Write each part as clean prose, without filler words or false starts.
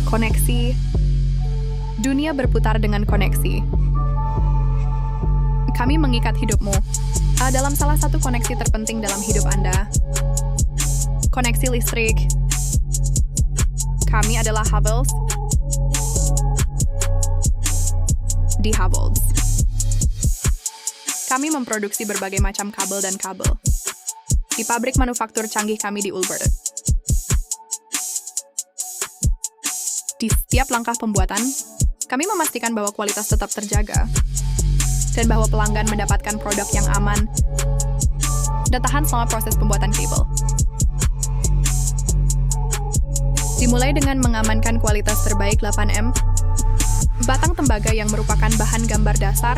Koneksi. Dunia berputar dengan koneksi. Kami mengikat hidupmu dalam salah satu koneksi terpenting dalam hidup Anda. Koneksi listrik. Kami adalah Havells. Di Havells, kami memproduksi berbagai macam kabel dan kabel. Di pabrik manufaktur canggih kami di Ulbert. Di setiap langkah pembuatan, kami memastikan bahwa kualitas tetap terjaga dan bahwa pelanggan mendapatkan produk yang aman dan tahan selama proses pembuatan kabel. Dimulai dengan mengamankan kualitas terbaik 8M, batang tembaga yang merupakan bahan gambar dasar.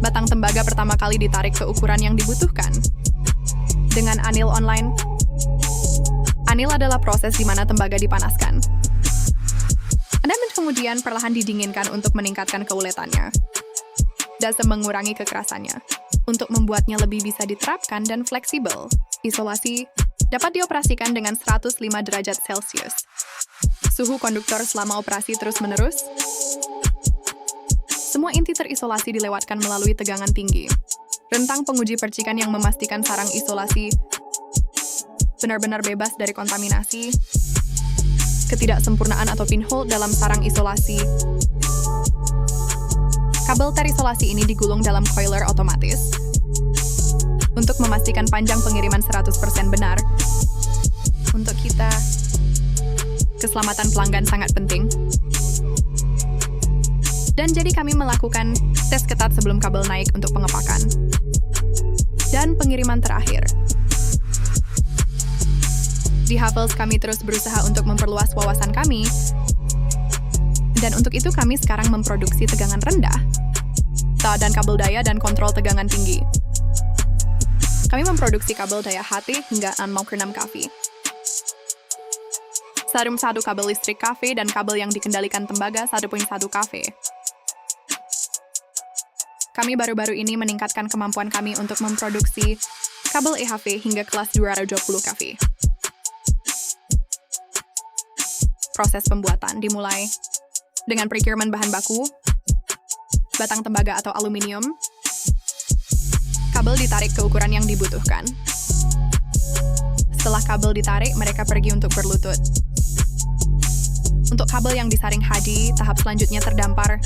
Batang tembaga pertama kali ditarik ke ukuran yang dibutuhkan. Dengan anil online, anil adalah proses di mana tembaga dipanaskan. Dan kemudian perlahan didinginkan untuk meningkatkan keuletannya dan mengurangi kekerasannya untuk membuatnya lebih bisa diterapkan dan fleksibel. Isolasi dapat dioperasikan dengan 105 derajat Celcius. Suhu konduktor selama operasi terus-menerus. Semua inti terisolasi dilewatkan melalui tegangan tinggi. Rentang penguji percikan yang memastikan sarang isolasi benar-benar bebas dari kontaminasi. Ketidaksempurnaan atau pinhole dalam sarang isolasi. Kabel terisolasi ini digulung dalam coiler otomatis untuk memastikan panjang pengiriman 100% benar. Untuk kita, keselamatan pelanggan sangat penting. Dan jadi kami melakukan tes ketat sebelum kabel naik untuk pengepakan. Dan pengiriman terakhir. Di Havells kami terus berusaha untuk memperluas wawasan kami. Dan untuk itu kami sekarang memproduksi tegangan rendah, dan kabel daya dan kontrol tegangan tinggi. Kami memproduksi kabel daya HT hingga 6 kV. Satu kabel listrik kV dan kabel yang dikendalikan tembaga 1.1 kV. Kami baru-baru ini meningkatkan kemampuan kami untuk memproduksi kabel EHV hingga kelas 220 kV. Proses pembuatan dimulai dengan procurement bahan baku, batang tembaga atau aluminium. Kabel ditarik ke ukuran yang dibutuhkan. Setelah kabel ditarik, mereka pergi untuk berlutut. Untuk kabel yang disaring HD, tahap selanjutnya terdampar.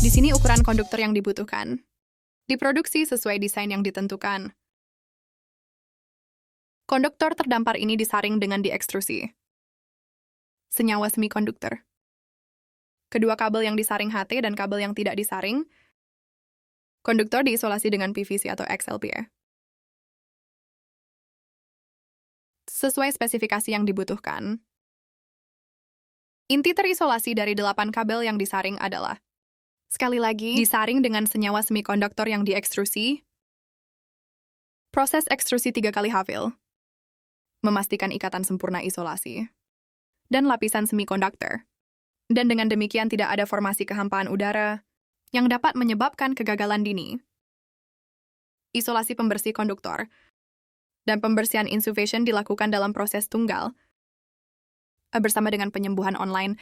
Di sini ukuran konduktor yang dibutuhkan. Diproduksi sesuai desain yang ditentukan. Konduktor terdampar ini disaring dengan diekstrusi. Senyawa semikonduktor. Kedua kabel yang disaring HT dan kabel yang tidak disaring, konduktor diisolasi dengan PVC atau XLPR. Sesuai spesifikasi yang dibutuhkan. Inti terisolasi dari 8 kabel yang disaring adalah, sekali lagi, disaring dengan senyawa semikonduktor yang diekstrusi. Proses ekstrusi 3 kali Havells. Memastikan ikatan sempurna isolasi. Dan lapisan semikonduktor. Dan dengan demikian tidak ada formasi kehampaan udara yang dapat menyebabkan kegagalan dini. Isolasi pembersih konduktor dan pembersihan insulation dilakukan dalam proses tunggal bersama dengan penyembuhan online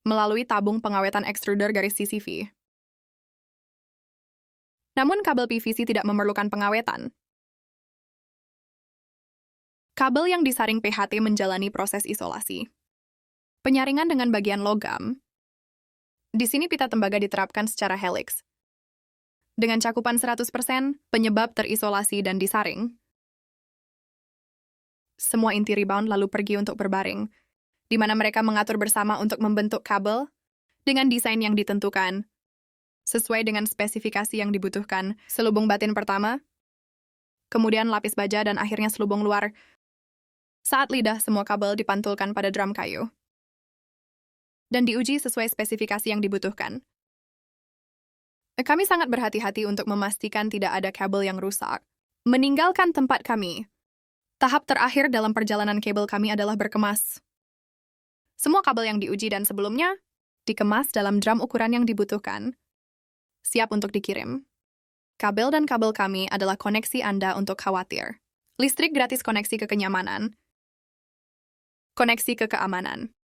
melalui tabung pengawetan ekstruder garis CCV. Namun kabel PVC tidak memerlukan pengawetan. Kabel yang disaring PHT menjalani proses isolasi. Penyaringan dengan bagian logam. Di sini pita tembaga diterapkan secara helix. Dengan cakupan 100%, penyebab terisolasi dan disaring. Semua inti rebound lalu pergi untuk berbaring, di mana mereka mengatur bersama untuk membentuk kabel dengan desain yang ditentukan, sesuai dengan spesifikasi yang dibutuhkan. Selubung batin pertama, kemudian lapis baja dan akhirnya selubung luar. Saat lidah, semua kabel dipantulkan pada drum kayu dan diuji sesuai spesifikasi yang dibutuhkan. Kami sangat berhati-hati untuk memastikan tidak ada kabel yang rusak. Meninggalkan tempat kami. Tahap terakhir dalam perjalanan kabel kami adalah berkemas. Semua kabel yang diuji dan sebelumnya dikemas dalam drum ukuran yang dibutuhkan. Siap untuk dikirim. Kabel dan kabel kami adalah koneksi Anda untuk khawatir. Listrik gratis koneksi ke kenyamanan. Koneksi ke keamanan.